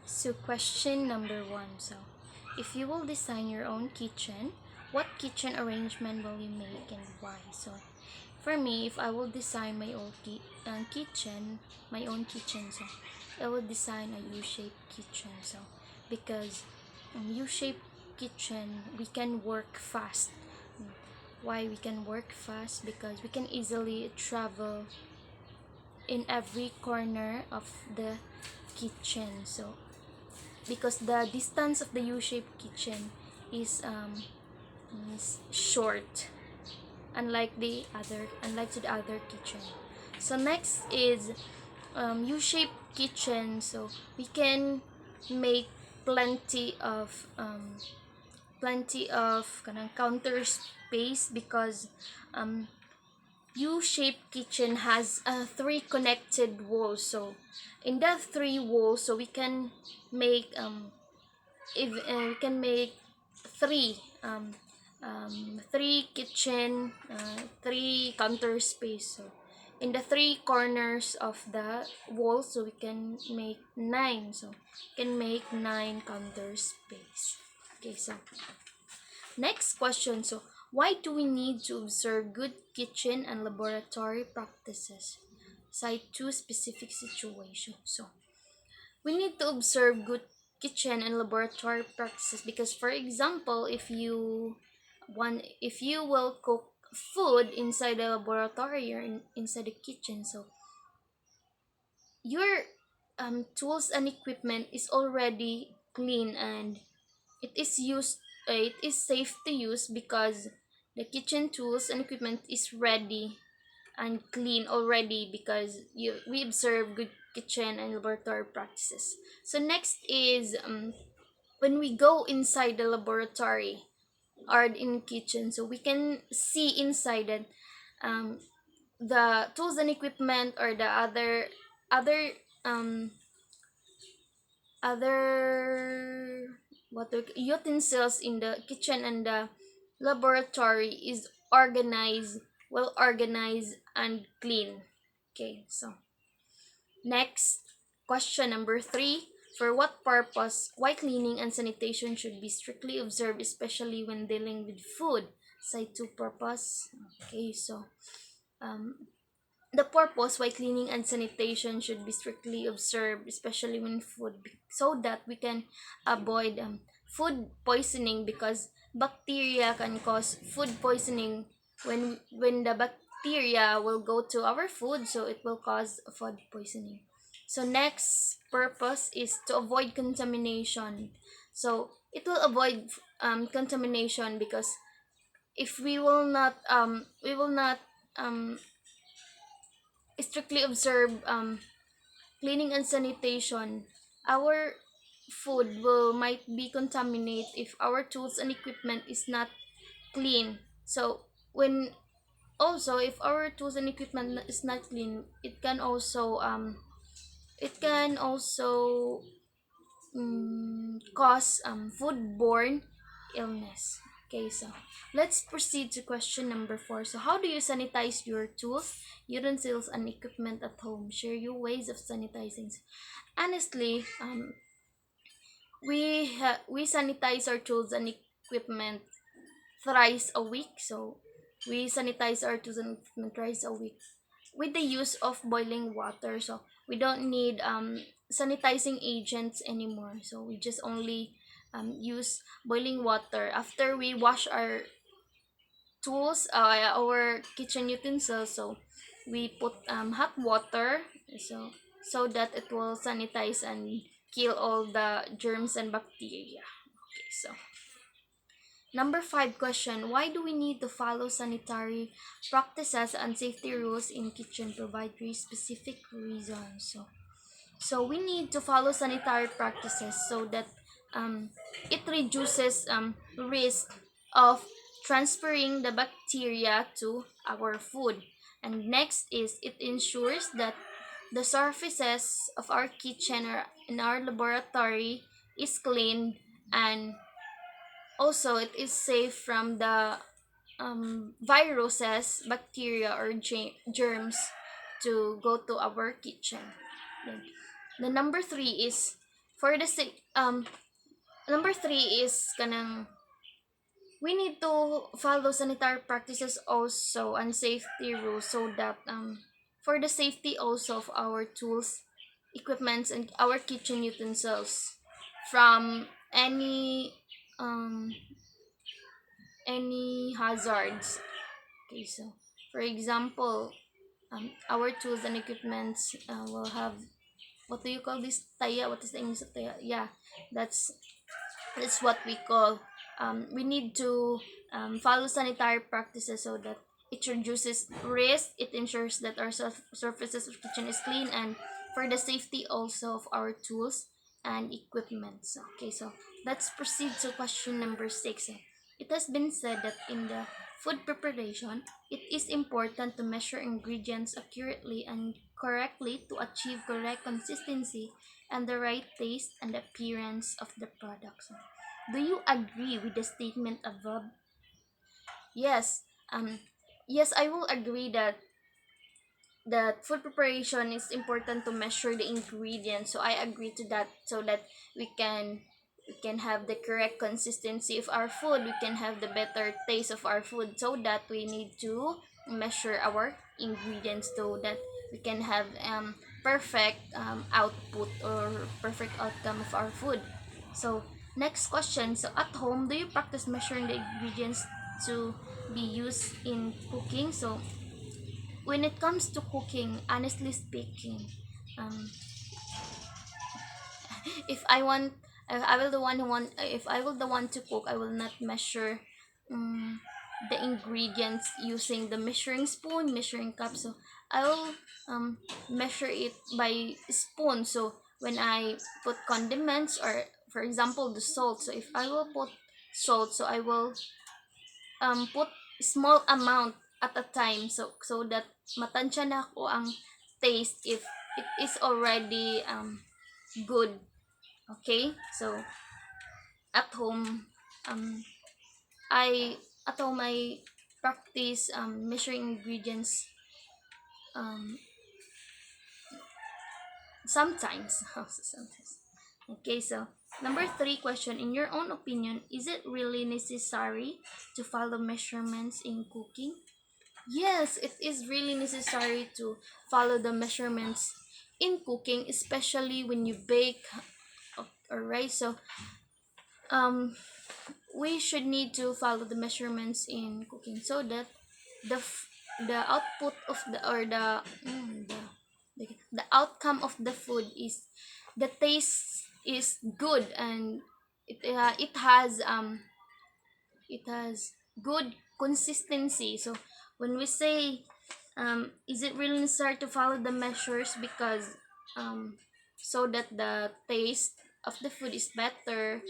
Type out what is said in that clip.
So question number one. So if you will design your own kitchen, what kitchen arrangement will you make and why? So for me, if I will design my own kitchen, so I will design a U-shaped kitchen. So because U-shaped kitchen, we can work fast. Why we can work fast? Because we can easily travel in every corner of the kitchen. So because the distance of the U-shaped kitchen is short, unlike to the other kitchen. So next is U-shaped kitchen. So we can make plenty of counter space because um, U-shaped kitchen has three connected walls. So in that three walls, so we can make if we can make three three kitchen, three counter space. So in the three corners of the wall, so we can make nine. So we can make nine counter space. Okay, so next question. So why do we need to observe good kitchen and laboratory practices? Cite two specific situations. So we need to observe good kitchen and laboratory practices because, for example, if you will cook food inside the laboratory or inside the kitchen, so your tools and equipment is already clean and it is used it is safe to use because the kitchen tools and equipment is ready and clean already because we observe good kitchen and laboratory practices. So next is when we go inside the laboratory or in kitchen, so we can see inside it, um, the tools and equipment or the other um, other utensils in the kitchen and the laboratory is organized, well organized and clean. Okay, so next, question number three. For what purpose, why cleaning and sanitation should be strictly observed, especially when dealing with food? Side two purpose. Okay, so um, the purpose why cleaning and sanitation should be strictly observed, especially when so that we can avoid food poisoning because bacteria can cause food poisoning when the bacteria will go to our food, so it will cause food poisoning. So next purpose is to avoid contamination. So it will avoid contamination because if we will not um, strictly observe cleaning and sanitation, our food will might be contaminated if our tools and equipment is not clean. So when also if our tools and equipment is not clean, it can also cause foodborne illness. Okay, so let's proceed to question number four. So, how do you sanitize your tools, utensils, and equipment at home? Share your ways of sanitizing. Honestly, we sanitize our tools and equipment thrice a week. So, we sanitize our tools and equipment thrice a week with the use of boiling water. So we don't need sanitizing agents anymore. So we just only use boiling water after we wash our tools, our kitchen utensils. So we put hot water, so that it will sanitize and kill all the germs and bacteria. Okay, so number five question: why do we need to follow sanitary practices and safety rules in kitchen? Provide three specific reasons. So we need to follow sanitary practices so that it reduces risk of transferring the bacteria to our food. And next is it ensures that the surfaces of our kitchen or in our laboratory is clean, and also it is safe from the viruses, bacteria, or germs to go to our kitchen. Then the number three is For the number three is kanang we need to follow sanitary practices also and safety rules so that for the safety also of our tools, equipments, and our kitchen utensils from um any hazards. Okay, so for example, our tools and equipments will have, what do you call this, taya? What is the English of taya? Yeah, that's that's what we call, we need to follow sanitary practices so that it reduces risk, it ensures that our surfaces of kitchen is clean, and for the safety also of our tools and equipment. So, okay, so let's proceed to question number six. So, it has been said that in the food preparation, it is important to measure ingredients accurately and correctly to achieve correct consistency and the right taste and appearance of the product. So, do you agree with the statement above? Yes. Yes, I will agree that food preparation is important to measure the ingredients. So I agree to that so that we can have the correct consistency of our food. We can have the better taste of our food. So that we need to measure our ingredients so that we can have perfect output or perfect outcome of our food. So next question. So at home, do you practice measuring the ingredients to be used in cooking? So when it comes to cooking, honestly speaking, um, if I want, I will the one who want. If I will the one to cook, I will not measure um, the ingredients using the measuring spoon, measuring cup. So I will measure it by spoon. So when I put condiments, or for example the salt. So if I will put salt, so I will put small amount at a time, so that matansya na ako ang taste if it is already good. Okay, so at home, um I at home I practice measuring ingredients um sometimes. Sometimes. Okay, so number three question, in your own opinion, is it really necessary to follow measurements in cooking? Yes, it is really necessary to follow the measurements in cooking, especially when you bake. Alright, so um, we should need to follow the measurements in cooking so that the the output of the or the outcome of the food is the taste is good, and it has good consistency. So when we say, is it really necessary to follow the measures because so that the taste of the food is better,